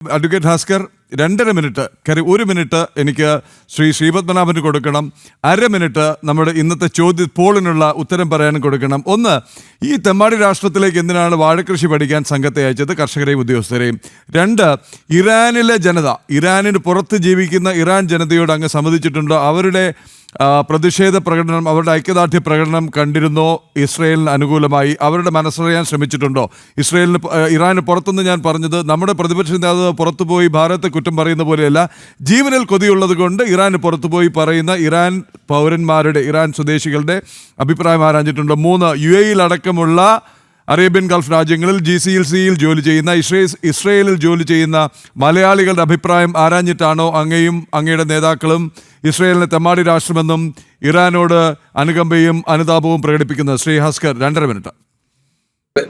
Advocate Bhaskar 2.5 minute, കാര്യം 1 minute എനിക്ക് ശ്രീ ശ്രീപത്മനാഭന് കൊടുക്കണം, 1/2 മിനിറ്റ് നമ്മുടെ ഇന്നത്തെ പോളിനുള്ള ഉത്തരം പറയാനും കൊടുക്കണം. ഒന്ന്, ഈ തെമ്മാടി രാഷ്ട്രത്തിലേക്ക് എന്തിനാണ് വാഴകൃഷി പഠിക്കാൻ സംഘത്തെ അയച്ചത്, കർഷകരെയും ഉദ്യോഗസ്ഥരെയും? 2, ഇറാനിലെ ജനത, ഇറാനിന് പുറത്ത് ജീവിക്കുന്ന ഇറാൻ ജനതയോട് അങ്ങ് സമ്മതിച്ചിട്ടുണ്ടോ? അവരുടെ പ്രതിഷേധ പ്രകടനം, അവരുടെ ഐക്യദാർഢ്യ പ്രകടനം കണ്ടിരുന്നോ? ഇസ്രയേലിന് അനുകൂലമായി അവരുടെ മനസ്സറിയാൻ ശ്രമിച്ചിട്ടുണ്ടോ? ഇറാന് പുറത്തുനിന്ന് ഞാൻ പറഞ്ഞത്, നമ്മുടെ പ്രതിപക്ഷ നേതാവ് പുറത്തുപോയി ഭാരതത്തെ കുറ്റം പറയുന്ന പോലെയല്ല, ജീവനിൽ കൊതിയുള്ളത് കൊണ്ട് ഇറാന് പുറത്തുപോയി പറയുന്ന ഇറാൻ പൗരന്മാരുടെ, ഇറാൻ സ്വദേശികളുടെ അഭിപ്രായം ആരാഞ്ഞിട്ടുണ്ടോ? 3, UAE അടക്കമുള്ള അറേബ്യൻ ഗൾഫ് രാജ്യങ്ങളിൽ GCLCയിൽ ജോലി ചെയ്യുന്ന, ഇസ്രയേലിൽ ജോലി ചെയ്യുന്ന മലയാളികളുടെ അഭിപ്രായം ആരാഞ്ഞിട്ടാണോ അങ്ങയും അങ്ങയുടെ നേതാക്കളും ഇസ്രയേലിനെ തെമ്മാടി രാഷ്ട്രമെന്നും ഇറാനോട് അനുകമ്പയും അനുതാപവും പ്രകടിപ്പിക്കുന്നത്? ശ്രീ ഭാസ്കർ, 2.5 മിനിറ്റ്.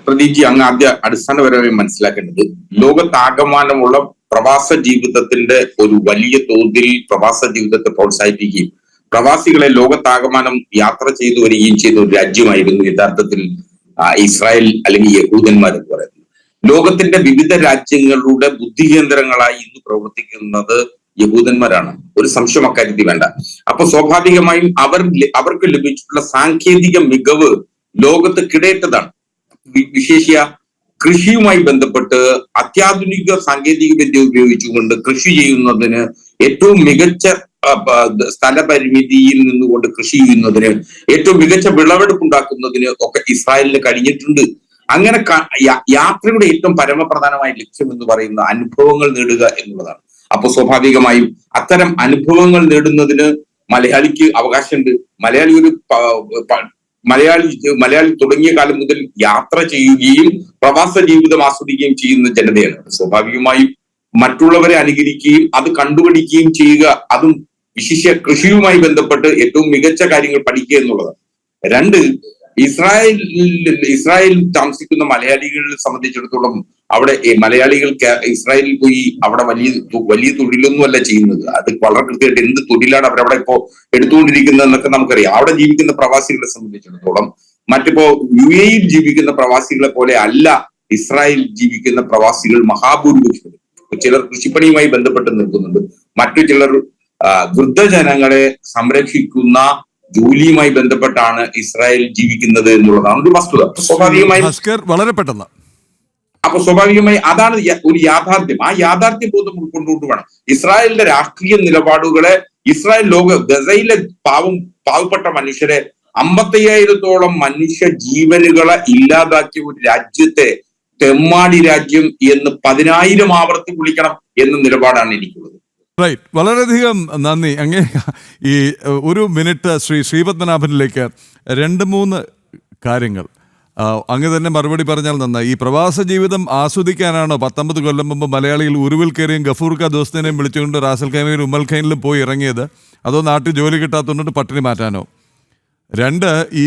പ്രദീപ്ജി, അങ്ങ് അടിസ്ഥാനപരമായി മനസ്സിലാക്കേണ്ടത്, ലോകത്താകമാനമുള്ള പ്രവാസ ജീവിതത്തിന്റെ ഒരു വലിയ തോതിൽ പ്രവാസ ജീവിതത്തെ പ്രോത്സാഹിപ്പിക്കുകയും പ്രവാസികളെ ലോകത്താകമാനം യാത്ര ചെയ്തു വരികയും ചെയ്ത ഒരു രാജ്യമായിരുന്നു യഥാർത്ഥത്തിൽ ഇസ്രായേൽ അല്ലെങ്കിൽ യഹൂദന്മാർ എന്ന് പറയുന്നത്. ലോകത്തിന്റെ വിവിധ രാജ്യങ്ങളുടെ ബുദ്ധികേന്ദ്രങ്ങളായി ഇന്ന് പ്രവർത്തിക്കുന്നത് യഹൂദന്മാരാണ്, ഒരു സംശയം അക്കാര്യത്തിൽ വേണ്ട. അപ്പൊ സ്വാഭാവികമായും അവർക്ക് ലഭിച്ചിട്ടുള്ള സാങ്കേതിക മികവ് ലോകത്ത് കിടേറ്റതാണ്. വിശേഷിയ കൃഷിയുമായി ബന്ധപ്പെട്ട് അത്യാധുനിക സാങ്കേതിക വിദ്യ ഉപയോഗിച്ചുകൊണ്ട് കൃഷി ചെയ്യുന്നതിന്, ഏറ്റവും മികച്ച സ്ഥലപരിമിതിയിൽ നിന്നുകൊണ്ട് കൃഷി ചെയ്യുന്നതിന്, ഏറ്റവും മികച്ച വിളവെടുപ്പ് ഉണ്ടാക്കുന്നതിന് ഒക്കെ ഇസ്രായേലിന് കഴിഞ്ഞിട്ടുണ്ട്. അങ്ങനെ യാത്രയുടെ ഏറ്റവും പരമപ്രധാനമായ ലക്ഷ്യം എന്ന് പറയുന്ന അനുഭവങ്ങൾ നേടുക എന്നുള്ളതാണ്. അപ്പൊ സ്വാഭാവികമായും അത്തരം അനുഭവങ്ങൾ നേടുന്നതിന് മലയാളിക്ക് അവകാശമുണ്ട്. മലയാളി തുടങ്ങിയ കാലം മുതൽ യാത്ര ചെയ്യുകയും പ്രവാസ ജീവിതം ആസ്വദിക്കുകയും ചെയ്യുന്ന ജനതയാണ്. സ്വാഭാവികമായും മറ്റുള്ളവരെ അനുകരിക്കുകയും അത് കണ്ടുപിടിക്കുകയും ചെയ്യുക, അതും വിശിഷ്യ കൃഷിയുമായി ബന്ധപ്പെട്ട് ഏറ്റവും മികച്ച കാര്യങ്ങൾ പഠിക്കുക എന്നുള്ളതാണ്. 2, ഇസ്രായേലിൽ താമസിക്കുന്ന മലയാളികളെ സംബന്ധിച്ചിടത്തോളം അവിടെ മലയാളികൾ ഇസ്രായേലിൽ പോയി അവിടെ വലിയ തൊഴിലൊന്നും അല്ല ചെയ്യുന്നത്. അത് വളരെ കൃത്യമായിട്ട് എന്ത് തൊഴിലാണ് അവരവിടെ ഇപ്പോ എടുത്തുകൊണ്ടിരിക്കുന്നത് എന്നൊക്കെ നമുക്കറിയാം. അവിടെ ജീവിക്കുന്ന പ്രവാസികളെ സംബന്ധിച്ചിടത്തോളം മറ്റിപ്പോ UAE ജീവിക്കുന്ന പ്രവാസികളെ പോലെ അല്ല ഇസ്രായേൽ ജീവിക്കുന്ന പ്രവാസികൾ മഹാഭൂരിപക്ഷം. ചിലർ കൃഷിപ്പണിയുമായി ബന്ധപ്പെട്ട് നിൽക്കുന്നുണ്ട്, മറ്റു ചിലർ വൃദ്ധജനങ്ങളെ സംരക്ഷിക്കുന്ന ജോലിയുമായി ബന്ധപ്പെട്ടാണ് ഇസ്രായേൽ ജീവിക്കുന്നത് എന്നുള്ളതാണ് ഒരു വസ്തുത. സ്വാഭാവികമായി വളരെ പെട്ടെന്ന് സ്വാഭാവികമായി അതാണ് ഒരു യാഥാർത്ഥ്യം. ആ യാഥാർത്ഥ്യ ബോധം ഉൾക്കൊണ്ടുകൊണ്ട് വേണം ഇസ്രായേലിന്റെ രാഷ്ട്രീയ നിലപാടുകളെ, ഇസ്രായേൽ ഗസയിലെ പാവപ്പെട്ട മനുഷ്യരെ, 55,000-ഓളം മനുഷ്യ ജീവനുകളെ ഇല്ലാതാക്കിയ ഒരു രാജ്യത്തെ തെമ്മാടി രാജ്യം എന്ന് 10,000 ആവർത്തി വിളിക്കണം എന്ന നിലപാടാണ് എനിക്കുള്ളത്. റൈറ്റ്, വളരെയധികം നന്ദി. അങ്ങേ ഈ 1 മിനിറ്റ് ശ്രീ ശ്രീപത്മനാഭനിലേക്ക് 2-3 കാര്യങ്ങൾ അങ്ങ് തന്നെ മറുപടി പറഞ്ഞാൽ നന്നായി. ഈ പ്രവാസ ജീവിതം ആസ്വദിക്കാനാണോ 19 കൊല്ലം മുമ്പ് മലയാളികൾ ഉരുവിൽ കയറിയും ഗഫൂർക്ക ദോസ്തിനെയും വിളിച്ചുകൊണ്ട് റാസൽ ഖൈമയിലും ഉമ്മൽ ഖൈനിലും പോയി ഇറങ്ങിയത്, അതോ നാട്ടിൽ ജോലി കിട്ടാത്തതുകൊണ്ട് പട്ടിണി മാറ്റാനോ? 2, ഈ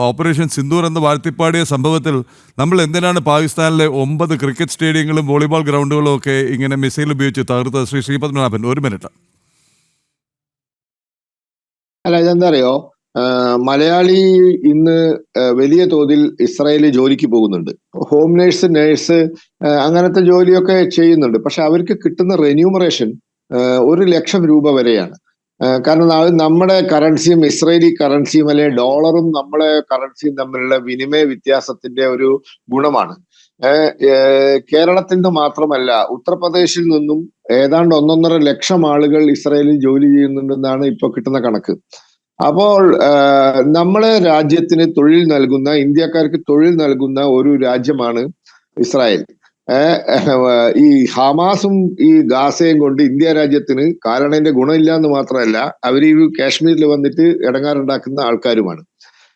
ഓപ്പറേഷൻ സിന്ദൂർ എന്ന് വാഴ്ത്തിപ്പാടിയ സംഭവത്തിൽ നമ്മൾ എന്തിനാണ് പാകിസ്ഥാനിലെ 9 ക്രിക്കറ്റ് സ്റ്റേഡിയങ്ങളും വോളിബോൾ ഗ്രൗണ്ടുകളും ഒക്കെ ഇങ്ങനെ മിസൈൽ ഉപയോഗിച്ച് തകർത്തത്? ശ്രീ ശ്രീപത്മനാഭൻ, 1 മിനിറ്റ്. അല്ല, ഇതെന്താ അറിയോ, മലയാളി ഇന്ന് വലിയ തോതിൽ ഇസ്രായേലിൽ ജോലിക്ക് പോകുന്നുണ്ട്. ഹോം നേഴ്സ് അങ്ങനത്തെ ജോലിയൊക്കെ ചെയ്യുന്നുണ്ട്. പക്ഷെ അവർക്ക് കിട്ടുന്ന റെന്യൂമറേഷൻ 1 ലക്ഷം രൂപ വരെയാണ്. കാരണം അത് നമ്മുടെ കറൻസിയും ഇസ്രായേലി കറൻസിയും അല്ലെങ്കിൽ ഡോളറും നമ്മുടെ കറൻസിയും തമ്മിലുള്ള വിനിമയ വ്യത്യാസത്തിന്റെ ഒരു ഗുണമാണ്. കേരളത്തിൽ നിന്ന് മാത്രമല്ല, ഉത്തർപ്രദേശിൽ നിന്നും ഏതാണ്ട് 1.5 ലക്ഷം ആളുകൾ ഇസ്രായേലിൽ ജോലി ചെയ്യുന്നുണ്ടെന്നാണ് ഇപ്പൊ കിട്ടുന്ന കണക്ക്. അപ്പോൾ നമ്മളെ രാജ്യത്തിന് തൊഴിൽ നൽകുന്ന, ഇന്ത്യക്കാർക്ക് തൊഴിൽ നൽകുന്ന ഒരു രാജ്യമാണ് ഇസ്രായേൽ. ഈ ഹമാസും ഈ ഗാസയും കൊണ്ട് ഇന്ത്യ രാജ്യത്തിന് കാരണന്റെ ഗുണമില്ല എന്ന് മാത്രമല്ല, അവർ ഈ കാശ്മീരിൽ വന്നിട്ട് ഇടങ്ങാറുണ്ടാക്കുന്ന ആൾക്കാരുമാണ്.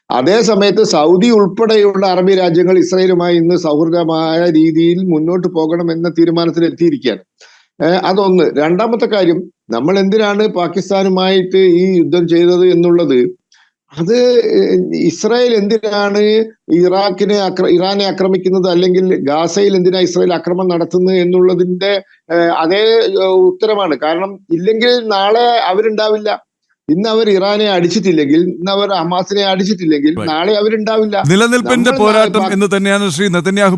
അതേ സമയത്ത് സൗദി ഉൾപ്പെടെയുള്ള അറബി രാജ്യങ്ങൾ ഇസ്രായേലുമായി ഇന്ന് സൗഹൃദമായ രീതിയിൽ മുന്നോട്ട് പോകണം എന്ന തീരുമാനത്തിൽ എത്തിയിരിക്കുകയാണ്. അതൊന്ന്. രണ്ടാമത്തെ കാര്യം, നമ്മൾ എന്തിനാണ് പാകിസ്ഥാനുമായിട്ട് ഈ യുദ്ധം ചെയ്തത് എന്നുള്ളത്, അത് ഇസ്രായേൽ എന്തിനാണ് ഇറാനെ ആക്രമിക്കുന്നത്, അല്ലെങ്കിൽ ഗാസയിൽ എന്തിനാ ഇസ്രായേൽ ആക്രമണം നടത്തുന്നത് എന്നുള്ളതിന്റെ അതേ ഉത്തരമാണ്. കാരണം ഇല്ലെങ്കിൽ നാളെ അവരുണ്ടാവില്ല. ഇന്ന് അവർ ഇറാനെ അടിച്ചിട്ടില്ലെങ്കിൽ, ഇന്ന് അവർ ഹമാസിനെ അടിച്ചിട്ടില്ലെങ്കിൽ നാളെ അവരുണ്ടാവില്ല. നിലനിൽപ്പിന്റെ പോരാട്ടം എന്ന് തന്നെയാണ് ശ്രീ നെതന്യാഹു